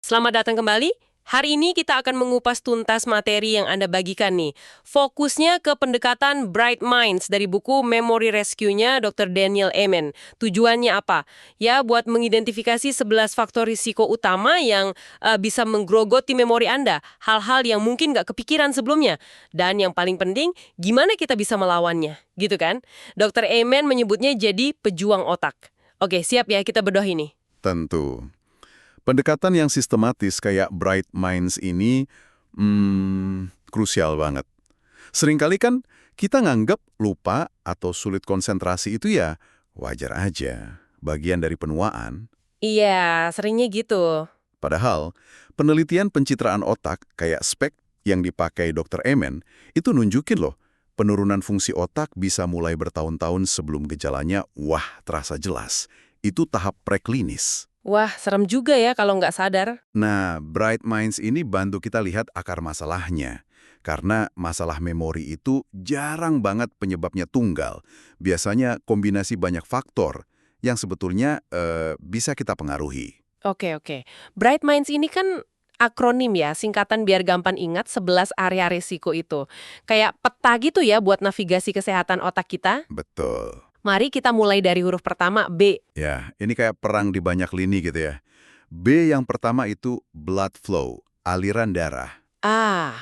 Selamat datang kembali. Hari ini kita akan mengupas tuntas materi yang Anda bagikan nih. Fokusnya ke pendekatan Bright Minds dari buku Memory Rescue-nya Dr. Daniel Amen. Tujuannya apa? Ya, buat mengidentifikasi 11 faktor risiko utama yang bisa menggerogoti memori Anda. Hal-hal yang mungkin nggak kepikiran sebelumnya. Dan yang paling penting, gimana kita bisa melawannya. Gitu kan? Dr. Amen menyebutnya jadi pejuang otak. Oke, siap ya kita bedah ini. Tentu. Pendekatan yang sistematis kayak Bright Minds ini krusial banget. Seringkali kan kita nganggap lupa atau sulit konsentrasi itu ya wajar aja, bagian dari penuaan. Iya, seringnya gitu. Padahal, penelitian pencitraan otak kayak SPEC yang dipakai Dr. Amen itu nunjukin loh, penurunan fungsi otak bisa mulai bertahun-tahun sebelum gejalanya terasa jelas. Itu tahap preklinis. Wah, serem juga ya kalau nggak sadar. Nah, Bright Minds ini bantu kita lihat akar masalahnya. Karena masalah memori itu jarang banget penyebabnya tunggal. Biasanya kombinasi banyak faktor yang sebetulnya bisa kita pengaruhi. Oke. Bright Minds ini kan akronim ya, singkatan biar gampang ingat 11 area risiko itu. Kayak peta gitu ya buat navigasi kesehatan otak kita. Betul. Mari kita mulai dari huruf pertama, B. Ya, ini kayak perang di banyak lini gitu ya. B yang pertama itu blood flow, aliran darah.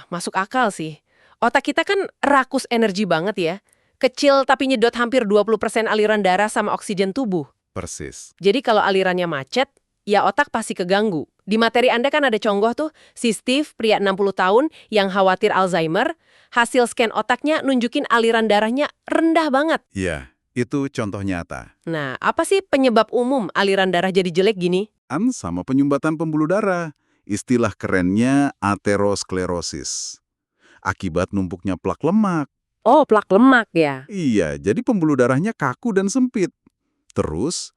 Masuk akal sih. Otak kita kan rakus energi banget ya. Kecil tapi nyedot hampir 20% aliran darah sama oksigen tubuh. Persis. Jadi kalau alirannya macet, ya otak pasti keganggu. Di materi Anda kan ada contoh tuh, si Steve, pria 60 tahun yang khawatir Alzheimer, hasil scan otaknya nunjukin aliran darahnya rendah banget. Ya, itu contoh nyata. Nah, apa sih penyebab umum aliran darah jadi jelek gini? Sama penyumbatan pembuluh darah. Istilah kerennya aterosklerosis. Akibat numpuknya plak lemak. Oh, plak lemak ya? Iya, jadi pembuluh darahnya kaku dan sempit. Terus,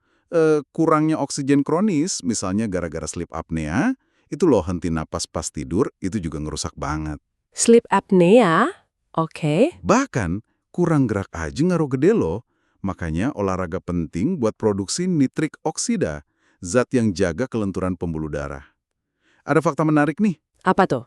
kurangnya oksigen kronis, misalnya gara-gara sleep apnea, itu loh henti napas pas tidur, itu juga ngerusak banget. Sleep apnea? Oke. Bahkan, kurang gerak aja ngaruh gede loh. Makanya olahraga penting buat produksi nitrik oksida, zat yang jaga kelenturan pembuluh darah. Ada fakta menarik nih, Apa tuh?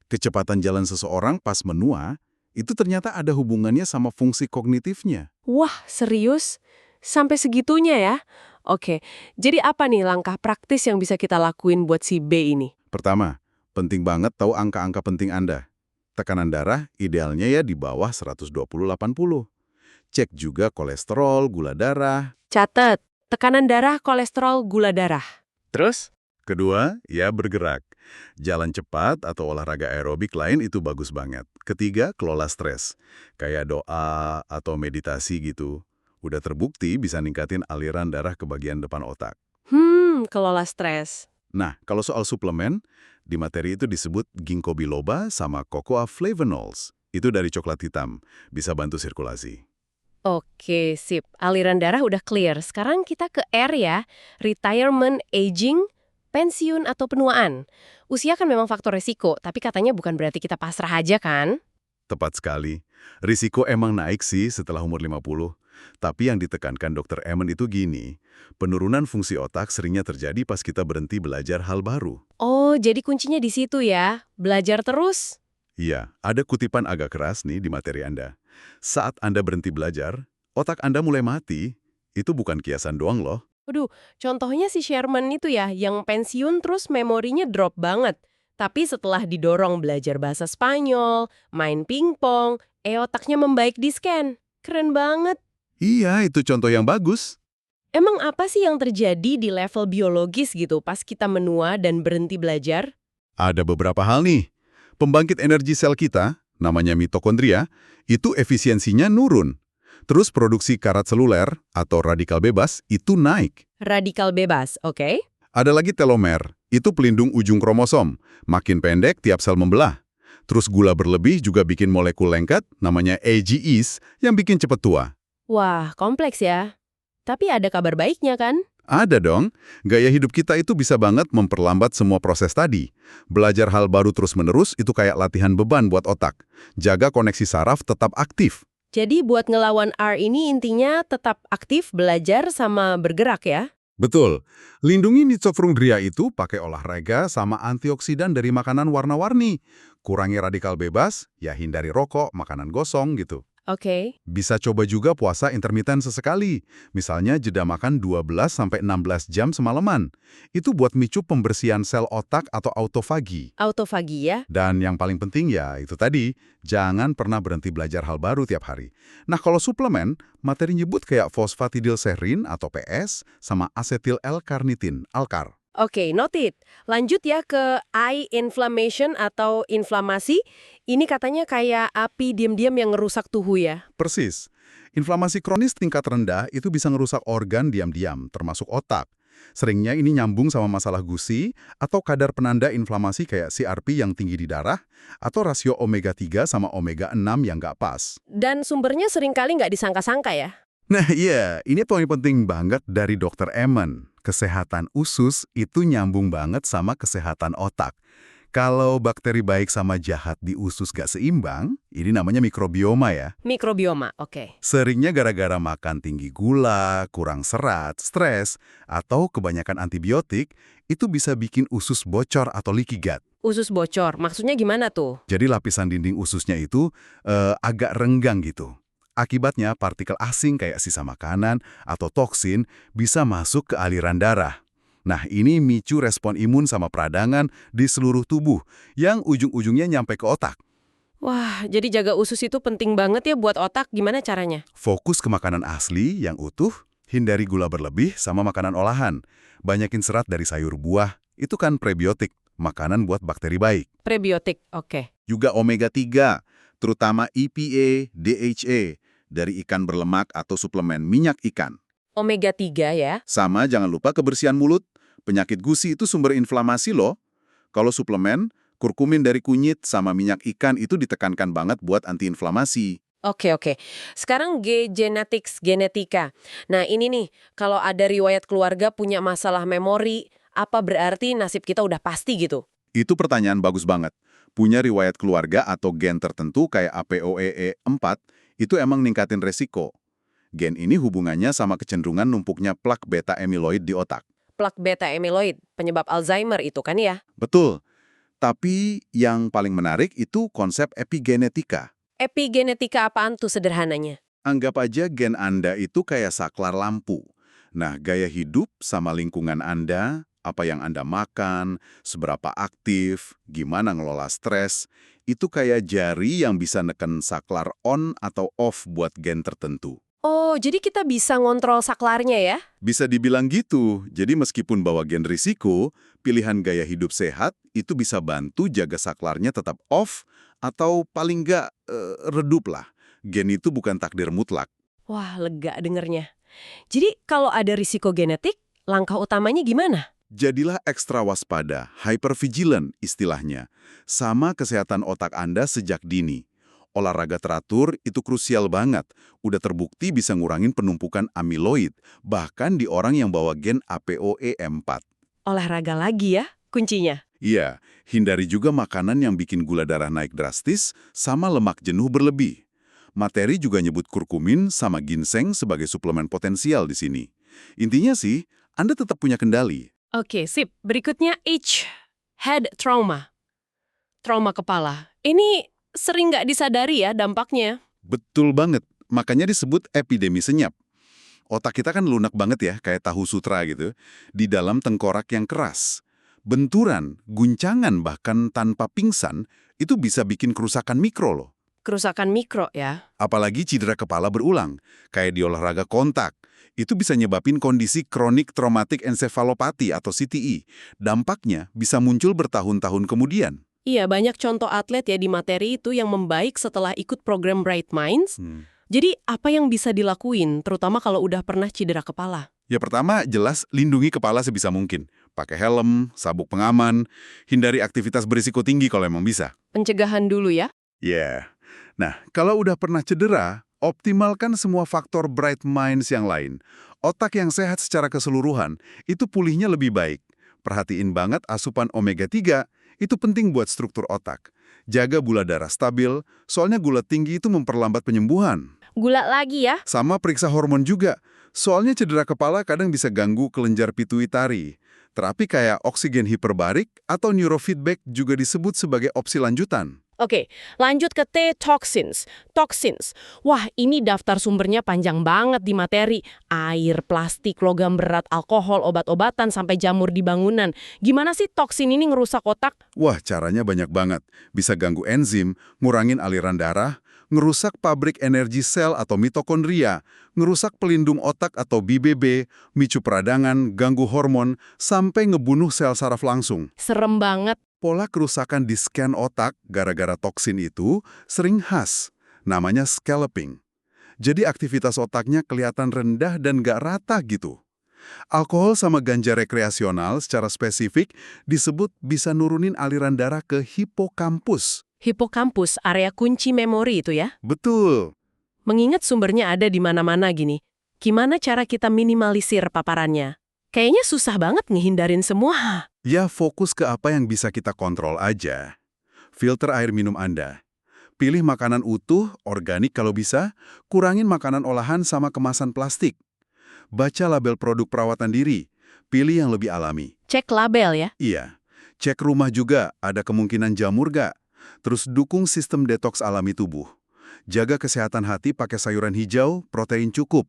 kecepatan jalan seseorang pas menua, itu ternyata ada hubungannya sama fungsi kognitifnya. Wah, serius? Sampai segitunya ya? Oke, jadi apa nih langkah praktis yang bisa kita lakuin buat si B ini? Pertama, penting banget tahu angka-angka penting Anda. Tekanan darah idealnya ya di bawah 120/80. Cek juga kolesterol, gula darah. Catat, tekanan darah, kolesterol, gula darah. Terus? Kedua, ya bergerak. Jalan cepat atau olahraga aerobik lain itu bagus banget. Ketiga, kelola stres. Kayak doa atau meditasi gitu. Udah terbukti bisa ningkatin aliran darah ke bagian depan otak. Kelola stres. Nah, kalau soal suplemen, di materi itu disebut ginkgo biloba sama cocoa flavonols. Itu dari coklat hitam, bisa bantu sirkulasi. Oke, sip. Aliran darah udah clear. Sekarang kita ke R ya. Retirement, aging, pensiun atau penuaan. Usia kan memang faktor resiko, tapi katanya bukan berarti kita pasrah aja kan? Tepat sekali. Risiko emang naik sih setelah umur 50. Tapi yang ditekankan Dr. Amen itu gini, penurunan fungsi otak seringnya terjadi pas kita berhenti belajar hal baru. Oh, jadi kuncinya di situ ya. Belajar terus. Iya, ada kutipan agak keras nih di materi Anda. Saat Anda berhenti belajar, otak Anda mulai mati. Itu bukan kiasan doang loh. Waduh, contohnya si Sherman itu ya, yang pensiun terus memorinya drop banget. Tapi setelah didorong belajar bahasa Spanyol, main pingpong, otaknya membaik di scan. Keren banget. Iya, itu contoh yang bagus. Emang apa sih yang terjadi di level biologis gitu pas kita menua dan berhenti belajar? Ada beberapa hal nih. Pembangkit energi sel kita, namanya mitokondria, itu efisiensinya nurun. Terus produksi karat seluler atau radikal bebas itu naik. Radikal bebas, oke? Ada lagi telomer, itu pelindung ujung kromosom. Makin pendek tiap sel membelah. Terus gula berlebih juga bikin molekul lengket, namanya AGEs, yang bikin cepet tua. Wah, kompleks ya. Tapi ada kabar baiknya kan? Ada dong, gaya hidup kita itu bisa banget memperlambat semua proses tadi. Belajar hal baru terus-menerus itu kayak latihan beban buat otak. Jaga koneksi saraf tetap aktif. Jadi buat ngelawan R ini intinya tetap aktif, belajar, sama bergerak ya? Betul. Lindungi mitokondria itu pakai olahraga sama antioksidan dari makanan warna-warni. Kurangi radikal bebas, ya hindari rokok, makanan gosong gitu. Oke. Bisa coba juga puasa intermiten sesekali. Misalnya jeda makan 12-16 jam semalaman. Itu buat micu pembersihan sel otak atau autofagi. Autofagi ya? Dan yang paling penting ya itu tadi, jangan pernah berhenti belajar hal baru tiap hari. Nah kalau suplemen, materi nyebut kayak fosfatidilserin atau PS sama asetil L-karnitin, ALKAR. Oke, noted. Lanjut ya ke eye inflammation atau inflamasi. Ini katanya kayak api diam-diam yang ngerusak tubuh ya. Persis. Inflamasi kronis tingkat rendah itu bisa ngerusak organ diam-diam, termasuk otak. Seringnya ini nyambung sama masalah gusi atau kadar penanda inflamasi kayak CRP yang tinggi di darah atau rasio omega 3 sama omega 6 yang nggak pas. Dan sumbernya seringkali nggak disangka-sangka ya. Nah iya, ini poin penting banget dari Dr. Eman. Kesehatan usus itu nyambung banget sama kesehatan otak. Kalau bakteri baik sama jahat di usus gak seimbang, ini namanya mikrobioma ya. Mikrobioma, oke. Seringnya gara-gara makan tinggi gula, kurang serat, stres, atau kebanyakan antibiotik, itu bisa bikin usus bocor atau leaky gut. Usus bocor, maksudnya gimana tuh? Jadi lapisan dinding ususnya itu agak renggang gitu. Akibatnya partikel asing kayak sisa makanan atau toksin bisa masuk ke aliran darah. Nah, ini micu respon imun sama peradangan di seluruh tubuh yang ujung-ujungnya nyampe ke otak. Wah, jadi jaga usus itu penting banget ya buat otak. Gimana caranya? Fokus ke makanan asli yang utuh, hindari gula berlebih sama makanan olahan. Banyakin serat dari sayur buah, itu kan prebiotik, makanan buat bakteri baik. Prebiotik, oke. Juga omega 3, terutama EPA, DHA, dari ikan berlemak atau suplemen minyak ikan. Omega 3 ya. Sama jangan lupa kebersihan mulut. Penyakit gusi itu sumber inflamasi loh. Kalau suplemen, kurkumin dari kunyit sama minyak ikan itu ditekankan banget buat antiinflamasi. Oke. Sekarang genetics, genetika. Nah ini nih, kalau ada riwayat keluarga punya masalah memori, apa berarti nasib kita udah pasti gitu? Itu pertanyaan bagus banget. Punya riwayat keluarga atau gen tertentu kayak APOE4, itu emang ningkatin resiko. Gen ini hubungannya sama kecenderungan numpuknya plak beta amyloid di otak. Plak beta amyloid, penyebab Alzheimer itu kan ya? Betul. Tapi yang paling menarik itu konsep epigenetika. Epigenetika apaan tuh sederhananya? Anggap aja gen Anda itu kayak saklar lampu. Nah, gaya hidup sama lingkungan Anda, apa yang Anda makan, seberapa aktif, gimana ngelola stres, itu kayak jari yang bisa neken saklar on atau off buat gen tertentu. Oh, jadi kita bisa ngontrol saklarnya ya? Bisa dibilang gitu, jadi meskipun bawa gen risiko, pilihan gaya hidup sehat itu bisa bantu jaga saklarnya tetap off atau paling nggak redup lah. Gen itu bukan takdir mutlak. Wah, lega dengernya. Jadi kalau ada risiko genetik, langkah utamanya gimana? Jadilah ekstra waspada, hypervigilant istilahnya, sama kesehatan otak Anda sejak dini. Olahraga teratur itu krusial banget, udah terbukti bisa ngurangin penumpukan amyloid, bahkan di orang yang bawa gen APOE4. Olahraga lagi ya, kuncinya. Iya, hindari juga makanan yang bikin gula darah naik drastis sama lemak jenuh berlebih. Materi juga nyebut kurkumin sama ginseng sebagai suplemen potensial di sini. Intinya sih, Anda tetap punya kendali. Oke, sip. Berikutnya H, head trauma. Trauma kepala. Ini sering nggak disadari ya dampaknya. Betul banget, makanya disebut epidemi senyap. Otak kita kan lunak banget ya, kayak tahu sutra gitu, di dalam tengkorak yang keras. Benturan, guncangan bahkan tanpa pingsan, itu bisa bikin kerusakan mikro loh. Kerusakan mikro ya. Apalagi cedera kepala berulang, kayak di olahraga kontak. Itu bisa nyebabin kondisi kronik traumatic encephalopathy atau CTE. Dampaknya bisa muncul bertahun-tahun kemudian. Iya, banyak contoh atlet ya di materi itu yang membaik setelah ikut program Bright Minds. Jadi apa yang bisa dilakuin, terutama kalau udah pernah cedera kepala? Ya pertama, jelas lindungi kepala sebisa mungkin. Pakai helm, sabuk pengaman, hindari aktivitas berisiko tinggi kalau emang bisa. Pencegahan dulu ya. Yeah. Nah, kalau udah pernah cedera, optimalkan semua faktor Bright Minds yang lain. Otak yang sehat secara keseluruhan, itu pulihnya lebih baik. Perhatiin banget asupan omega 3, itu penting buat struktur otak. Jaga gula darah stabil, soalnya gula tinggi itu memperlambat penyembuhan. Gula lagi ya. Sama periksa hormon juga. Soalnya cedera kepala kadang bisa ganggu kelenjar pituitari. Terapi kayak oksigen hiperbarik atau neurofeedback juga disebut sebagai opsi lanjutan. Oke, lanjut ke T, toxins. Toxins. Wah, ini daftar sumbernya panjang banget di materi. Air, plastik, logam berat, alkohol, obat-obatan, sampai jamur di bangunan. Gimana sih toksin ini ngerusak otak? Wah, caranya banyak banget. Bisa ganggu enzim, ngurangin aliran darah, ngerusak pabrik energi sel atau mitokondria, ngerusak pelindung otak atau BBB, micu peradangan, ganggu hormon, sampai ngebunuh sel saraf langsung. Serem banget. Pola kerusakan di scan otak gara-gara toksin itu sering khas, namanya scalloping. Jadi aktivitas otaknya kelihatan rendah dan gak rata gitu. Alkohol sama ganja rekreasional secara spesifik disebut bisa nurunin aliran darah ke hipokampus. Hipokampus, area kunci memori itu ya? Betul. Mengingat sumbernya ada di mana-mana gini, gimana cara kita minimalisir paparannya? Kayaknya susah banget ngehindarin semua. Ya fokus ke apa yang bisa kita kontrol aja. Filter air minum Anda. Pilih makanan utuh, organik kalau bisa, kurangin makanan olahan sama kemasan plastik. Baca label produk perawatan diri, pilih yang lebih alami. Cek label ya. Iya, cek rumah juga, ada kemungkinan jamur gak? Terus dukung sistem detoks alami tubuh. Jaga kesehatan hati pakai sayuran hijau, protein cukup.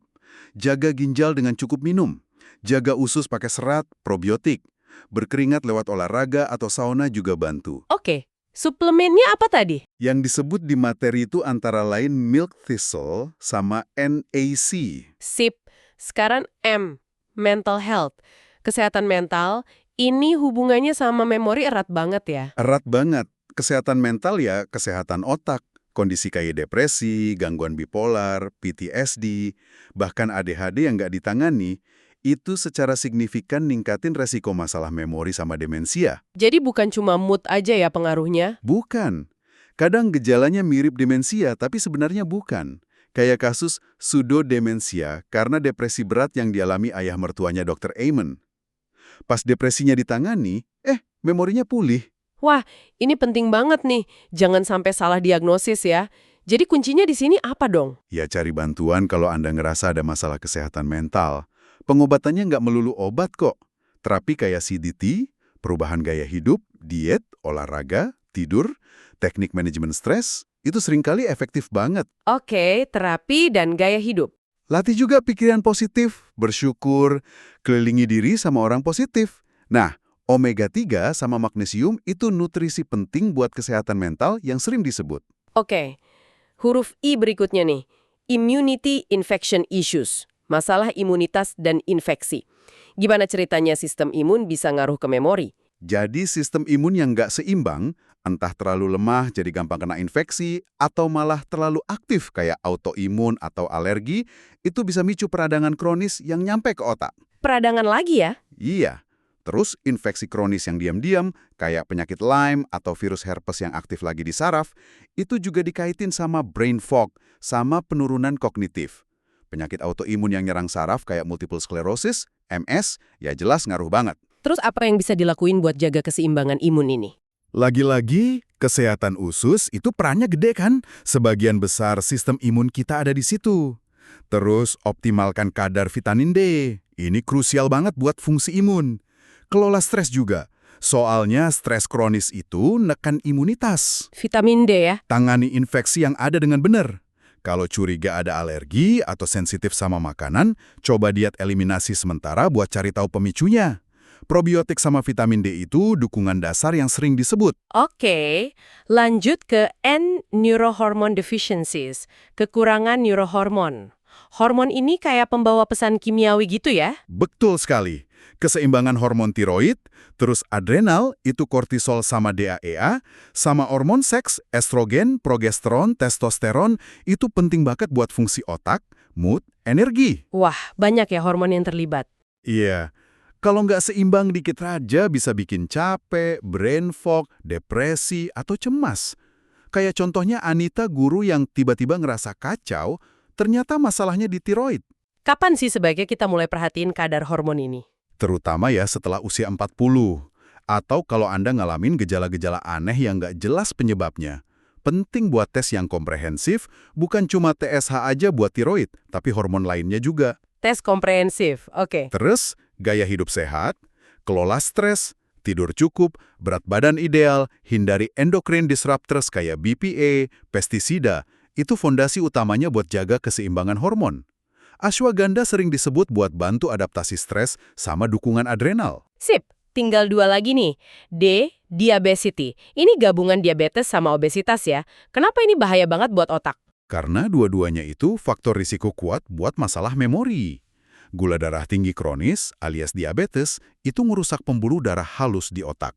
Jaga ginjal dengan cukup minum. Jaga usus pakai serat, probiotik. Berkeringat lewat olahraga atau sauna juga bantu. Oke, suplemennya apa tadi? Yang disebut di materi itu antara lain milk thistle sama NAC. Sip. Sekarang M, mental health. Kesehatan mental, ini hubungannya sama memori erat banget ya. Erat banget. Kesehatan mental ya kesehatan otak. Kondisi kayak depresi, gangguan bipolar, PTSD, bahkan ADHD yang nggak ditangani, itu secara signifikan ningkatin resiko masalah memori sama demensia. Jadi bukan cuma mood aja ya pengaruhnya? Bukan. Kadang gejalanya mirip demensia, tapi sebenarnya bukan. Kayak kasus pseudodemensia karena depresi berat yang dialami ayah mertuanya Dr. Amen. Pas depresinya ditangani, memorinya pulih. Wah, ini penting banget nih. Jangan sampai salah diagnosis ya. Jadi kuncinya di sini apa dong? Ya cari bantuan kalau Anda ngerasa ada masalah kesehatan mental. Pengobatannya nggak melulu obat kok. Terapi kayak CDT, perubahan gaya hidup, diet, olahraga, tidur, teknik manajemen stres, itu seringkali efektif banget. Oke, terapi dan gaya hidup. Latih juga pikiran positif, bersyukur, kelilingi diri sama orang positif. Nah, omega 3 sama magnesium itu nutrisi penting buat kesehatan mental yang sering disebut. Oke, huruf I berikutnya nih. Immunity infection issues. Masalah imunitas dan infeksi. Gimana ceritanya sistem imun bisa ngaruh ke memori? Jadi sistem imun yang nggak seimbang, entah terlalu lemah jadi gampang kena infeksi, atau malah terlalu aktif kayak autoimun atau alergi, itu bisa micu peradangan kronis yang nyampe ke otak. Peradangan lagi ya? Iya. Terus infeksi kronis yang diam-diam, kayak penyakit Lyme atau virus herpes yang aktif lagi di saraf, itu juga dikaitin sama brain fog, sama penurunan kognitif. Penyakit autoimun yang nyerang saraf kayak multiple sclerosis, MS, ya jelas ngaruh banget. Terus apa yang bisa dilakuin buat jaga keseimbangan imun ini? Lagi-lagi, kesehatan usus itu perannya gede kan? Sebagian besar sistem imun kita ada di situ. Terus optimalkan kadar vitamin D. Ini krusial banget buat fungsi imun. Kelola stres juga. Soalnya stres kronis itu nekan imunitas. Vitamin D ya? Tangani infeksi yang ada dengan benar. Kalau curiga ada alergi atau sensitif sama makanan, coba diet eliminasi sementara buat cari tahu pemicunya. Probiotik sama vitamin D itu dukungan dasar yang sering disebut. Oke, lanjut ke N, neurohormone deficiencies, kekurangan neurohormon. Hormon ini kayak pembawa pesan kimiawi gitu ya? Betul sekali. Keseimbangan hormon tiroid, terus adrenal, itu kortisol sama DHEA, sama hormon seks, estrogen, progesteron, testosteron, itu penting banget buat fungsi otak, mood, energi. Wah, banyak ya hormon yang terlibat. Iya. Kalau nggak seimbang dikit aja bisa bikin capek, brain fog, depresi, atau cemas. Kayak contohnya Anita, guru yang tiba-tiba ngerasa kacau, ternyata masalahnya di tiroid. Kapan sih sebaiknya kita mulai perhatiin kadar hormon ini? Terutama ya setelah usia 40. Atau kalau Anda ngalamin gejala-gejala aneh yang nggak jelas penyebabnya. Penting buat tes yang komprehensif, bukan cuma TSH aja buat tiroid, tapi hormon lainnya juga. Tes komprehensif, oke. Terus, gaya hidup sehat, kelola stres, tidur cukup, berat badan ideal, hindari endocrine disruptors kayak BPA, pestisida, itu fondasi utamanya buat jaga keseimbangan hormon. Ashwagandha sering disebut buat bantu adaptasi stres sama dukungan adrenal. Sip, tinggal 2 lagi nih. D, diabesity. Ini gabungan diabetes sama obesitas ya. Kenapa ini bahaya banget buat otak? Karena dua-duanya itu faktor risiko kuat buat masalah memori. Gula darah tinggi kronis alias diabetes itu merusak pembuluh darah halus di otak.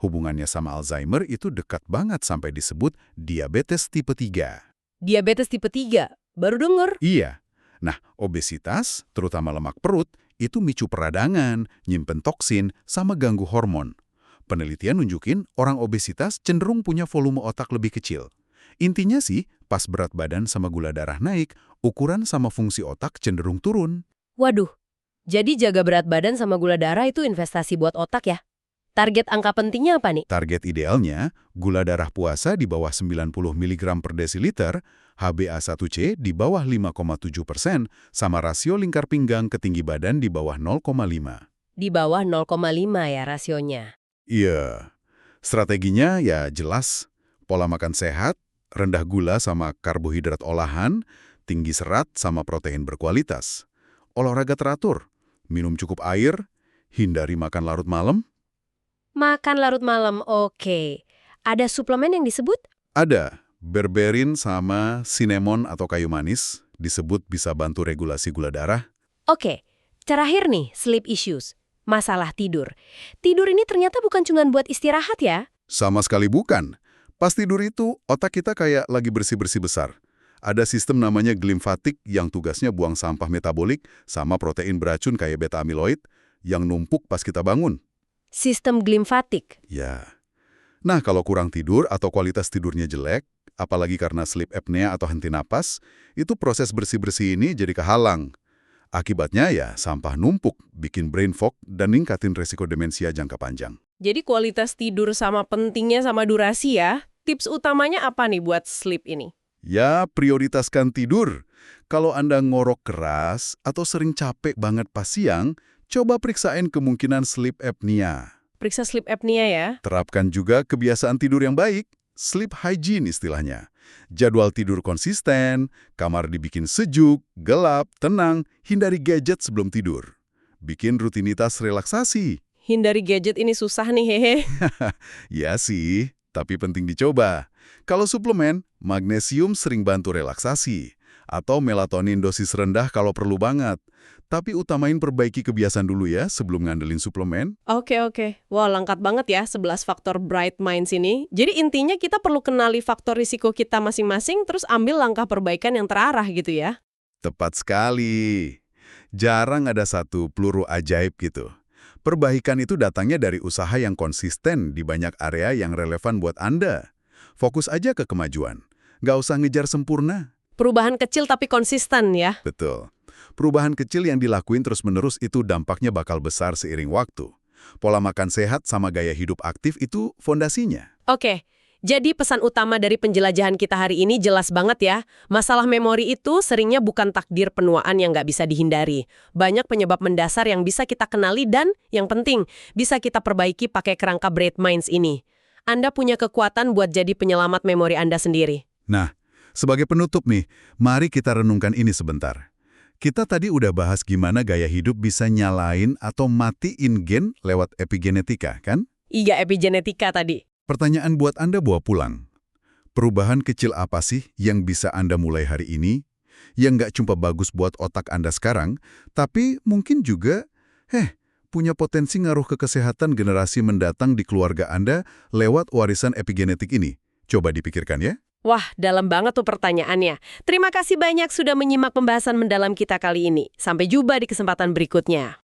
Hubungannya sama Alzheimer itu dekat banget sampai disebut diabetes tipe 3. Diabetes tipe 3, baru denger. Iya. Nah, obesitas, terutama lemak perut, itu micu peradangan, nyimpen toksin, sama ganggu hormon. Penelitian nunjukin orang obesitas cenderung punya volume otak lebih kecil. Intinya sih, pas berat badan sama gula darah naik, ukuran sama fungsi otak cenderung turun. Waduh, jadi jaga berat badan sama gula darah itu investasi buat otak ya? Target angka pentingnya apa nih? Target idealnya, gula darah puasa di bawah 90 mg per desiliter, HbA1c di bawah 5,7%, sama rasio lingkar pinggang ke tinggi badan di bawah 0,5. Di bawah 0,5 ya rasionya. Iya, strateginya ya jelas, pola makan sehat, rendah gula sama karbohidrat olahan, tinggi serat sama protein berkualitas. Olahraga teratur, minum cukup air, hindari makan larut malam. Makan larut malam, oke. Ada suplemen yang disebut? Ada, berberin sama cinnamon atau kayu manis, disebut bisa bantu regulasi gula darah. Oke, terakhir nih, sleep issues. Masalah tidur. Tidur ini ternyata bukan cuma buat istirahat ya? Sama sekali bukan. Pas tidur itu, otak kita kayak lagi bersih-bersih besar. Ada sistem namanya glimfatik yang tugasnya buang sampah metabolik sama protein beracun kayak beta-amiloid yang numpuk pas kita bangun. Sistem glimfatik. Ya. Nah, kalau kurang tidur atau kualitas tidurnya jelek, apalagi karena sleep apnea atau henti napas, itu proses bersih-bersih ini jadi kehalang. Akibatnya ya sampah numpuk, bikin brain fog, dan ningkatin resiko demensia jangka panjang. Jadi kualitas tidur sama pentingnya sama durasi ya. Tips utamanya apa nih buat sleep ini? Ya, prioritaskan tidur. Kalau Anda ngorok keras atau sering capek banget pas siang, coba periksain kemungkinan sleep apnea. Periksa sleep apnea ya. Terapkan juga kebiasaan tidur yang baik, sleep hygiene istilahnya. Jadwal tidur konsisten, kamar dibikin sejuk, gelap, tenang, hindari gadget sebelum tidur. Bikin rutinitas relaksasi. Hindari gadget ini susah nih, hehe. Ya sih, tapi penting dicoba. Kalau suplemen, magnesium sering bantu relaksasi. Atau melatonin dosis rendah kalau perlu banget. Tapi utamain perbaiki kebiasaan dulu ya sebelum ngandelin suplemen. Oke. Wah, lengkap banget ya 11 faktor Bright Minds ini. Jadi intinya kita perlu kenali faktor risiko kita masing-masing terus ambil langkah perbaikan yang terarah gitu ya. Tepat sekali. Jarang ada satu peluru ajaib gitu. Perbaikan itu datangnya dari usaha yang konsisten di banyak area yang relevan buat Anda. Fokus aja ke kemajuan. Nggak usah ngejar sempurna. Perubahan kecil tapi konsisten ya. Betul. Perubahan kecil yang dilakuin terus-menerus itu dampaknya bakal besar seiring waktu. Pola makan sehat sama gaya hidup aktif itu fondasinya. Oke, jadi pesan utama dari penjelajahan kita hari ini jelas banget ya. Masalah memori itu seringnya bukan takdir penuaan yang nggak bisa dihindari. Banyak penyebab mendasar yang bisa kita kenali dan, yang penting, bisa kita perbaiki pakai kerangka Bright Minds ini. Anda punya kekuatan buat jadi penyelamat memori Anda sendiri. Nah, sebagai penutup nih, mari kita renungkan ini sebentar. Kita tadi udah bahas gimana gaya hidup bisa nyalain atau matiin gen lewat epigenetika, kan? Iya, epigenetika tadi. Pertanyaan buat Anda bawa pulang. Perubahan kecil apa sih yang bisa Anda mulai hari ini? Yang nggak cuma bagus buat otak Anda sekarang, tapi mungkin juga, punya potensi ngaruh ke kesehatan generasi mendatang di keluarga Anda lewat warisan epigenetik ini. Coba dipikirkan ya. Wah, dalam banget tuh pertanyaannya. Terima kasih banyak sudah menyimak pembahasan mendalam kita kali ini. Sampai jumpa di kesempatan berikutnya.